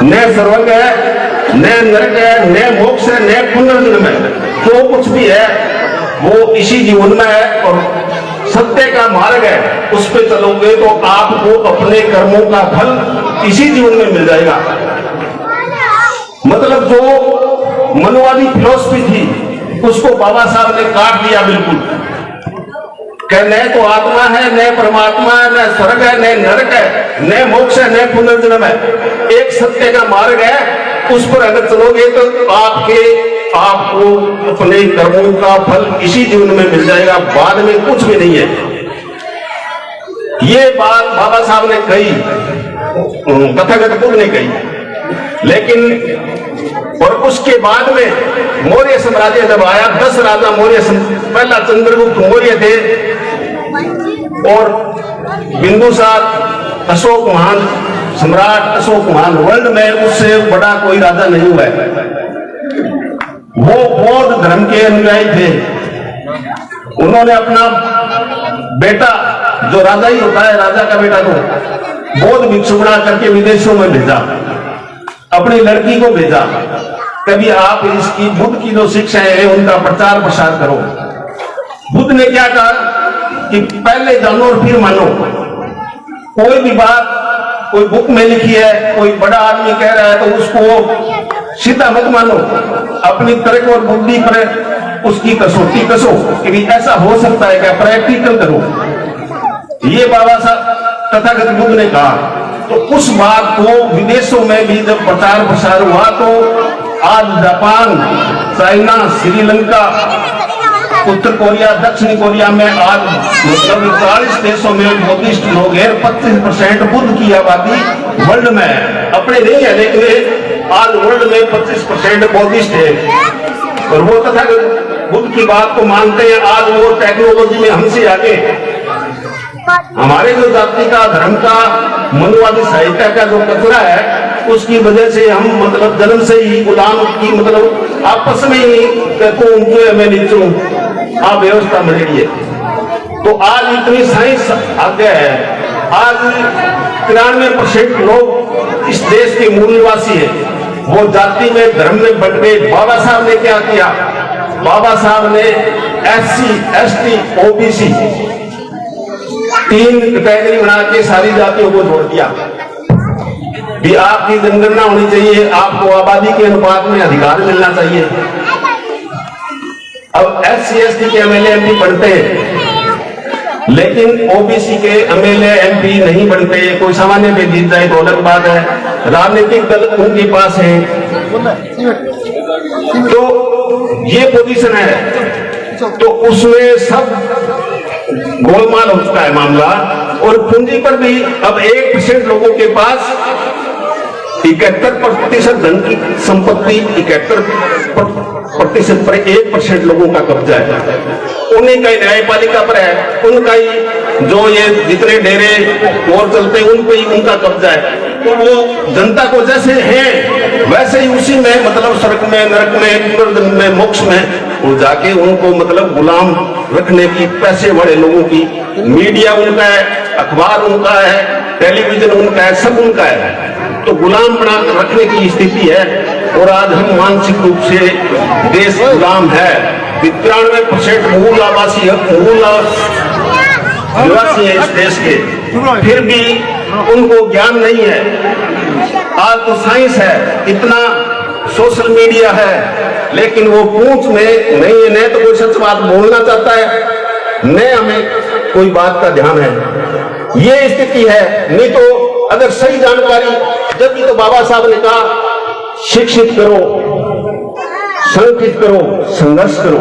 न स्वर्ग है, न नरक है, न मोक्ष है, न पुनर्जन्म है। जो कुछ भी है वो इसी जीवन में है और सत्य का मार्ग है, उस पे चलोगे तो आपको अपने कर्मों का फल इसी जीवन में मिल जाएगा। मतलब जो मनोवादी फिलॉसफी थी उसको बाबा साहब ने काट दिया बिल्कुल, कि न तो आत्मा है, न परमात्मा है, न स्वर्ग है, न नरक है, न मोक्ष है, न पुनर्जन्म है। एक सत्य का मार्ग है, उस पर अगर चलोगे तो आपको अपने कर्मों का फल इसी जीवन में मिल जाएगा, बाद में कुछ भी नहीं है। ये बात बाबा साहब ने कही, तथागत बुद्ध ने कही। लेकिन और उसके बाद में मौर्य साम्राज्य जब आया, 10 राजा मौर्य, पहला चंद्रगुप्त मौर्य थे और बिंदुसार, अशोक महान, सम्राट अशोक महान, वर्ल्ड में उससे बड़ा कोई राजा नहीं हुआ है। वो बौद्ध धर्म के अनुयायी थे। उन्होंने अपना बेटा, जो राजा ही होता है, राजा का बेटा को बौद्ध भिक्षु बना करके विदेशों में भेजा, अपनी लड़की को भेजा, कभी आप इसकी बुद्ध की जो शिक्षा है उनका प्रचार प्रसार करो। बुद्ध ने क्या कहा कि पहले जानो और फिर मानो। कोई भी बात कोई बुक में लिखी है, कोई बड़ा आदमी कह रहा है तो उसको सीधा मत मानो, अपनी तर्क और बुद्धि पर उसकी कसौटी कसो कि ऐसा हो सकता है क्या, प्रैक्टिकल करो। ये बाबा साहब तथागत बुद्ध ने कहा। तो उस बात को विदेशों में भी जब प्रचार प्रसार हुआ तो आज जापान, चाइना, श्रीलंका, उत्तर कोरिया, दक्षिण कोरिया में आज मतलब 40 देशों में बुद्धिस्ट लोग हैं। 25% बुद्ध की आबादी वर्ल्ड में है, अपने नहीं है लेकिन आज वर्ल्ड में 25% बुद्धिस्ट है और वो तथा बुद्ध की बात को मानते हैं। आज वो टेक्नोलॉजी में हमसे आगे। हमारे जो जाति का, धर्म का, मनोवादी साहित्य का जो कचरा है उसकी वजह से हम मतलब जन्म से ही गुलाम की मतलब आपस में ही मैं नीचू आप व्यवस्था बन रही है। तो आज इतनी साइंस आगे है, आज 93% लोग इस देश के मूल निवासी है, वो जाति में, धर्म में बट गए। बाबा साहब ने क्या किया? बाबा साहब ने SC, ST, OBC 3 कैटेगरी बना के सारी जातियों को जोड़ दिया कि आपकी जनगणना होनी चाहिए, आपको आबादी के अनुपात में अधिकार मिलना चाहिए। अब SC, ST के MLA MP बनते हैं लेकिन OBC के MLA MP नहीं बनते। कोई सामान्य पे जीत जाए तो अलग बात है, राजनीतिक दल उनके पास है। तो ये पोजीशन है, तो उसमें सब गोलमाल हो चुका है मामला। और पूंजी पर भी अब 1% लोगों के पास 71% धन की संपत्ति, 71% पर 1% लोगों का कब्जा है। उन्हीं का ही न्यायपालिका पर है, उनका ही जो ये जितने डेरे और चलते हैं उन पे ही उनका कब्जा है। तो वो जनता को जैसे है वैसे ही उसी में मतलब स्वर्ग में, नरक में, पुनर्जन्म में, मोक्ष में वो जाके उनको मतलब गुलाम रखने की पैसे वाले लोगों की, मीडिया उनका है, अखबार उनका है, टेलीविजन उनका है, सब उनका है। तो गुलाम बना रखने की स्थिति है और आज हम मानसिक रूप से देश गुलाम है। 93% मूल आवासी मूल निवासी है इस देश के, फिर भी उनको ज्ञान नहीं है। आज तो साइंस है, इतना सोशल मीडिया है, लेकिन वो पूंछ में नहीं है, न तो कोई सच बात बोलना चाहता है, न हमें कोई बात का ध्यान है। ये स्थिति है। नहीं तो अगर सही जानकारी, जब भी तो बाबा साहब ने कहा शिक्षित करो, संगठित करो, संघर्ष करो।